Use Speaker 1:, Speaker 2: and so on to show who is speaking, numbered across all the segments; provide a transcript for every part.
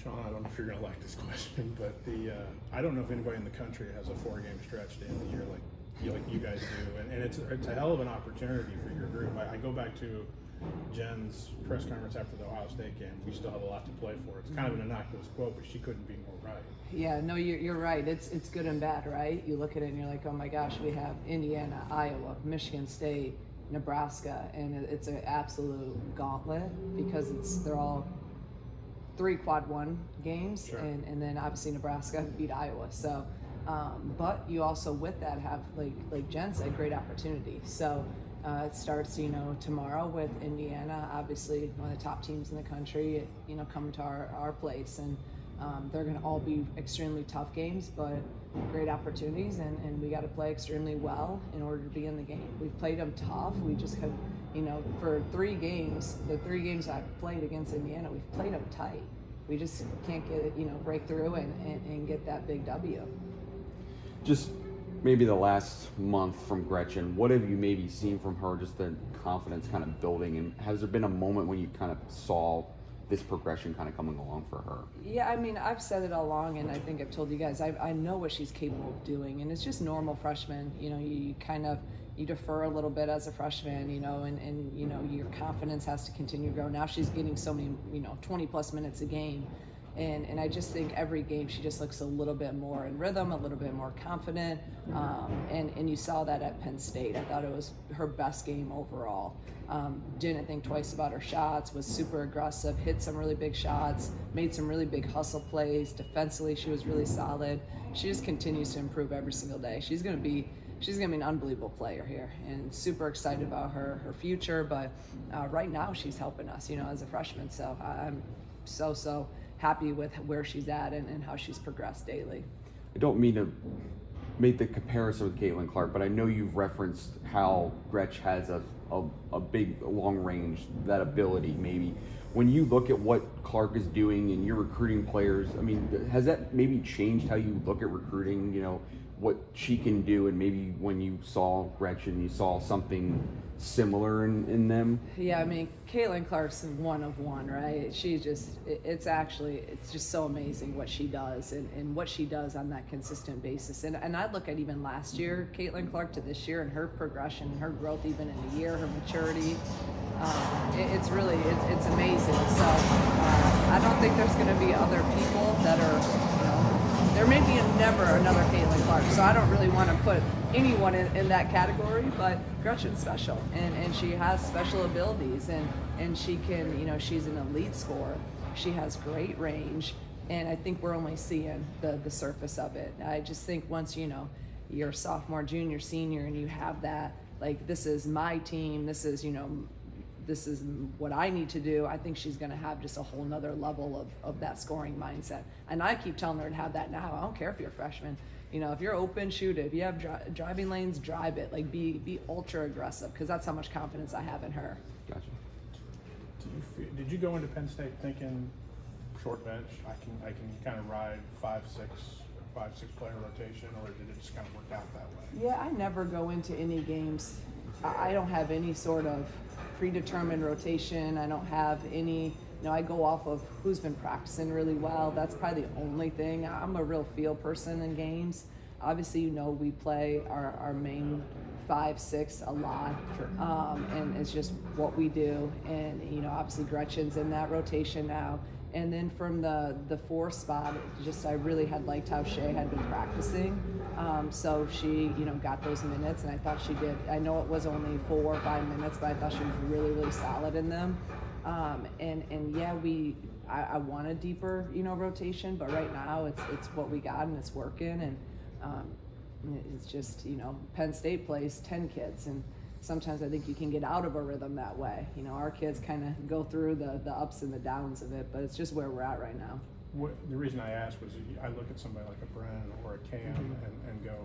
Speaker 1: Shauna, I don't know if you're going to like this question, but I don't know if anybody in the country has a 4-game stretch to end the year like you guys do, and it's a hell of an opportunity for your group. I go back to Jen's press conference after the Ohio State game. We still have a lot to play for. It's kind of an innocuous quote, but she couldn't be more right.
Speaker 2: Yeah, no, you're right. It's good and bad, right? You look at it and you're like, oh my gosh, we have Indiana, Iowa, Michigan State, Nebraska, and it's an absolute gauntlet because they're all 3 quad 1 games,
Speaker 1: sure.
Speaker 2: and then obviously Nebraska beat Iowa. So, but you also with that have like Jen said, great opportunity. So it starts tomorrow with Indiana, obviously one of the top teams in the country. Coming to our place, and they're going to all be extremely tough games, but great opportunities, and we got to play extremely well in order to be in the game. We've played them tough. We just have, for 3 games, the 3 games I've played against Indiana, we've played them tight. We just can't get break through and get that big W.
Speaker 3: Just maybe the last month from Gretchen, what have you maybe seen from her, just the confidence kind of building, and has there been a moment when you kind of saw this progression kind of coming along for her?
Speaker 2: Yeah, I mean, I've said it all along, and I think I've told you guys, I know what she's capable of doing, and it's just normal freshman. You kind of, you defer a little bit as a freshman, and your confidence has to continue to grow. Now she's getting so many, 20 plus minutes a game. And I just think every game she just looks a little bit more in rhythm, a little bit more confident. And you saw that at Penn State. I thought it was her best game overall. Didn't think twice about her shots, was super aggressive, hit some really big shots, made some really big hustle plays. Defensively, she was really solid. She just continues to improve every single day. She's gonna be an unbelievable player here, and super excited about her future. But right now she's helping us, as a freshman. So I'm so happy with where she's at and how she's progressed daily.
Speaker 3: I don't mean to make the comparison with Caitlin Clark, but I know you've referenced how Gretch has a big long range, that ability maybe. When you look at what Clark is doing and you're recruiting players, I mean, has that maybe changed how you look at recruiting, what she can do, and maybe when you saw Gretchen, you saw something similar in them?
Speaker 2: Yeah, I mean, Caitlin Clark's one of one, right? It's just so amazing what she does and what she does on that consistent basis. And I look at even last year, Caitlin Clark, to this year, and her progression and her growth even in the year, her maturity. It's amazing. So I don't think there's going to be other people that are, there may be never another Caitlin Clark. So I don't really want to put anyone in that category, but Gretchen's special, and she has special abilities, and she can, she's an elite scorer. She has great range, and I think we're only seeing the surface of it. I just think once, you're a sophomore, junior, senior, and you have that, like, this is my team, this is what I need to do, I think she's going to have just a whole nother level of that scoring mindset. And I keep telling her to have that now. I don't care if you're a freshman. If you're open, shoot it. If you have driving lanes, drive it. Like, be ultra aggressive, because that's how much confidence I have in her.
Speaker 3: Gotcha.
Speaker 1: Did you go into Penn State thinking short bench, I can kind of ride 5-6 player rotation, or did it just kind of work out that way?
Speaker 2: Yeah, I never go into any games. I don't have any sort of predetermined rotation. I don't have any, I go off of who's been practicing really well. That's probably the only thing. I'm a real feel person in games. Obviously, we play our main 5-6 a lot,
Speaker 1: Sure.
Speaker 2: And it's just what we do. And obviously Gretchen's in that rotation now. And then from the 4 spot, I really had liked how Shea had been practicing. So she, got those minutes, and I thought she did. I know it was only 4 or 5 minutes, but I thought she was really, really solid in them. And yeah, I want a deeper, rotation, but right now it's what we got, and it's working. And it's just, Penn State plays 10 kids, and sometimes I think you can get out of a rhythm that way. Our kids kind of go through the ups and the downs of it, but it's just where we're at right now.
Speaker 1: The reason I asked was I look at somebody like a Bren or a Cam and go,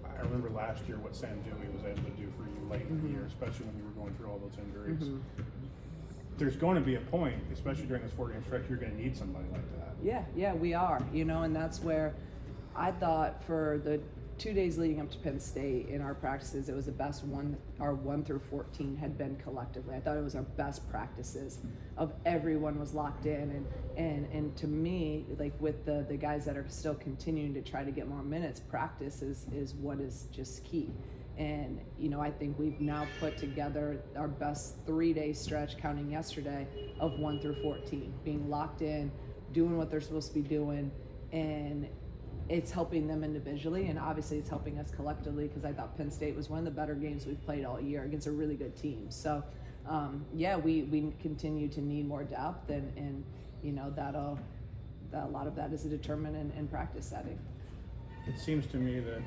Speaker 1: I remember last year what Sam Dewey was able to do for you late in the year, especially when you were going through all those injuries. There's going to be a point, especially during this 4-game stretch, you're going to need somebody like that.
Speaker 2: Yeah, we are, and that's where I thought for the 2 days leading up to Penn State in our practices, it was the best our 1 through 14 had been collectively. I thought it was our best practices of everyone was locked in, and to me, like with the guys that are still continuing to try to get more minutes, practice is what is just key. And I think we've now put together our best 3-day stretch, counting yesterday, of 1 through 14, being locked in, doing what they're supposed to be doing, and it's helping them individually, and obviously it's helping us collectively, because I thought Penn State was one of the better games we've played all year against a really good team. So we continue to need more depth, and that a lot of that is determined in practice setting.
Speaker 1: It seems to me that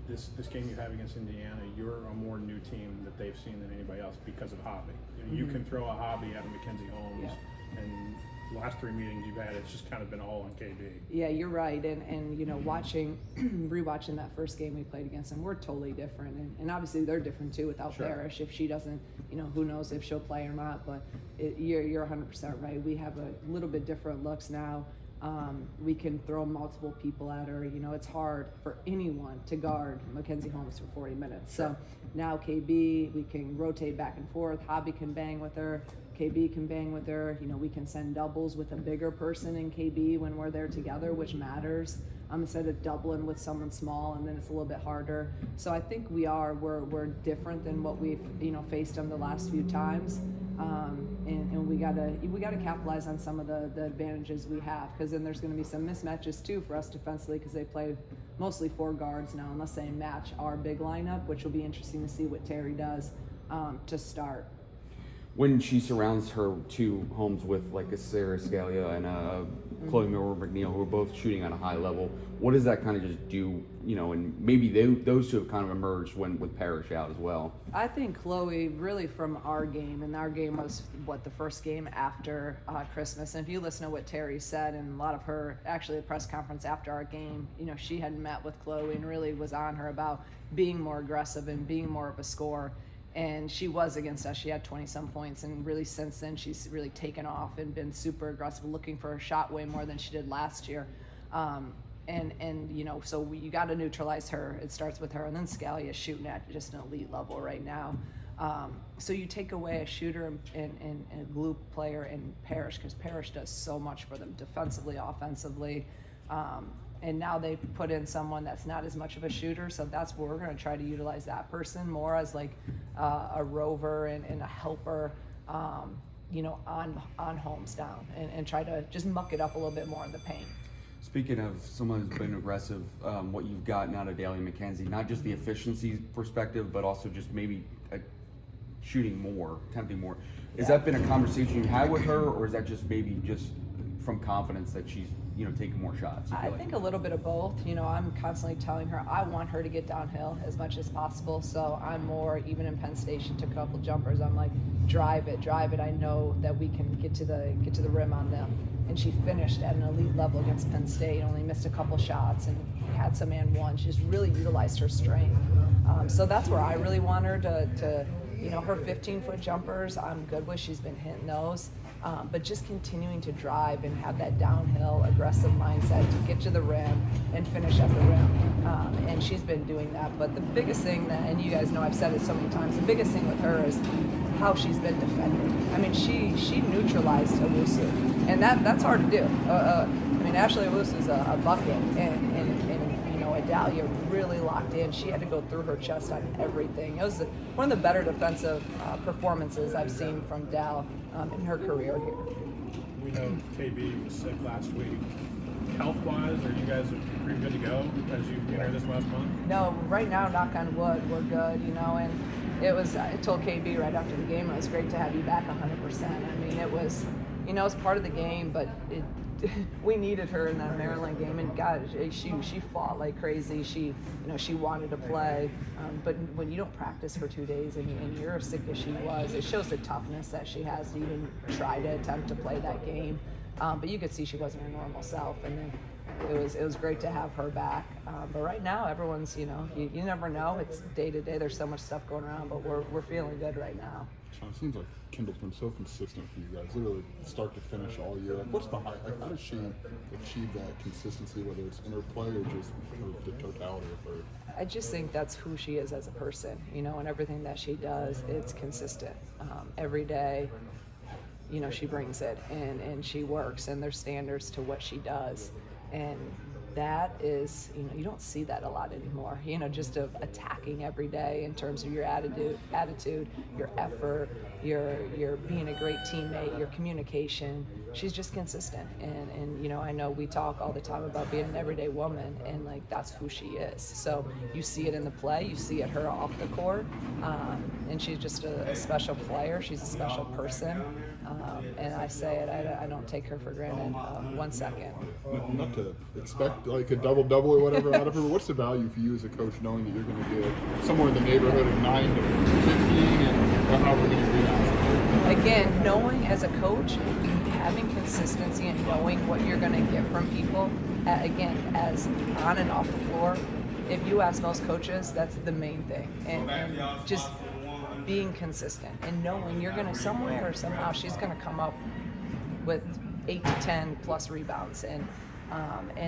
Speaker 1: this game you have against Indiana, you're a more new team that they've seen than anybody else because of Hobby. You can throw a Hobby out of Mackenzie Holmes, and the last 3 meetings you've had, it's just kind of been all on KB.
Speaker 2: Yeah, you're right, and rewatching that first game we played against them, we're totally different, and obviously they're different too without Parrish. If she doesn't, who knows if she'll play or not, but you're 100% right. We have a little bit different looks now. We can throw multiple people at her. It's hard for anyone to guard Mackenzie Holmes for 40 minutes. So now KB, we can rotate back and forth. Hobby can bang with her. KB can bang with her. We can send doubles with a bigger person in KB when we're there together, which matters. Instead of doubling with someone small, and then it's a little bit harder. So I think we're different than what we've faced them the last few times. And we gotta capitalize on some of the advantages we have, because then there's going to be some mismatches too for us defensively, because they play mostly 4 guards now, unless they match our big lineup, which will be interesting to see what Terry does to start.
Speaker 3: When she surrounds her 2 Holmes with like a Sarah Scalia and a Chloe Miller-McNeil, who are both shooting on a high level, what does that kind of just do? And maybe those 2 have kind of emerged with Parrish out as well.
Speaker 2: I think Chloe, really from our game, and our game was the first game after Christmas. And if you listen to what Terry said, and a lot of her, actually the press conference after our game, she had met with Chloe and really was on her about being more aggressive and being more of a scorer. And she was against us. She had 20-some points, and really since then she's really taken off and been super aggressive, looking for a shot way more than she did last year. So you got to neutralize her. It starts with her, and then Scalia is shooting at just an elite level right now. So you take away a shooter and a glue player in Parrish, because Parrish does so much for them defensively, offensively. And now they put in someone that's not as much of a shooter, so that's where we're going to try to utilize that person more as like a rover and a helper, on Holmes down, and try to just muck it up a little bit more in the paint.
Speaker 3: Speaking of someone who's been aggressive, what you've gotten out of Daly McKenzie, not just the efficiency perspective, but also just maybe shooting more, attempting more. Has that been a conversation you had with her, or is that just maybe just from confidence that she's taking more shots?
Speaker 2: I think a little bit of both. I'm constantly telling her I want her to get downhill as much as possible. So I'm more, even in Penn State, she took a couple jumpers. I'm like, drive it. I know that we can get to the rim on them. And she finished at an elite level against Penn State. Only missed a couple shots and had some and one. She's really utilized her strength. So that's where I really want her to her 15-foot jumpers, I'm good with. She's been hitting those. But just continuing to drive and have that downhill aggressive mindset to get to the rim and finish at the rim. And she's been doing that. But the biggest thing and you guys know I've said it so many times, the biggest thing with her is how she's been defended. I mean, she neutralized Owusu, and that's hard to do. Ashley Owusu's a bucket, and Adalia really locked in. She had to go through her chest on everything. It was one of the better defensive performances I've seen from Dal in her career here.
Speaker 1: We know KB was sick last week. Health-wise, are you guys pretty good to go as you enter this last month?
Speaker 2: No, right now, knock on wood, we're good, and I told KB right after the game, it was great to have you back 100%. I mean, it was, it's part of the game, but we needed her in that Maryland game, and God, she fought like crazy. She wanted to play, but when you don't practice for 2 days and you're as sick as she was, it shows the toughness that she has to even try to attempt to play that game. But you could see she wasn't her normal self, and then it was great to have her back. But right now, everyone's, you know, you never know. It's day to day. There's so much stuff going around, but we're feeling good right now.
Speaker 4: Shauna, it seems like Kendall's been so consistent for you guys, literally start to finish all year. Like, what's behind? Like, how does she achieve that consistency, whether it's in her play or just the totality of her?
Speaker 2: I just think that's who she is as a person, you know, and everything that she does, it's consistent. Every day, you know, she brings it and she works, and there's standards to what she does. And that is, you know, you don't see that a lot anymore, you know, just of attacking every day in terms of your attitude, your effort, your being a great teammate, your communication. She's just consistent. And you know, I know we talk all the time about being an everyday woman, and like that's who she is. So you see it in the play, you see it her off the court, and she's just a special player. She's a special person. And I say it, I don't take her for granted 1 second.
Speaker 4: Not to expect like a double-double or whatever out of her, but what's the value for you as a coach knowing that you're going to get somewhere in the neighborhood of 9 to 15 and however many rebounds?
Speaker 2: Again, knowing as a coach, having consistency and knowing what you're going to get from people, again, as on and off the floor, if you ask most coaches, that's the main thing. And just being consistent and knowing you're going to somewhere or somehow she's going to come up with 8 to 10 plus rebounds, and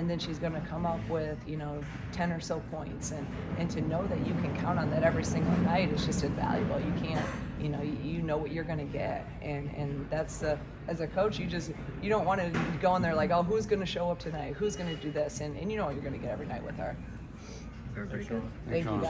Speaker 2: then she's going to come up with, you know, 10 or so points, and to know that you can count on that every single night is just invaluable. You can't, you know what you're going to get, and that's as a coach, you don't want to go in there like, oh, who's going to show up tonight, who's going to do this, and you know what you're going to get every night with her.
Speaker 1: Thanks, Shauna.
Speaker 2: Thank you guys.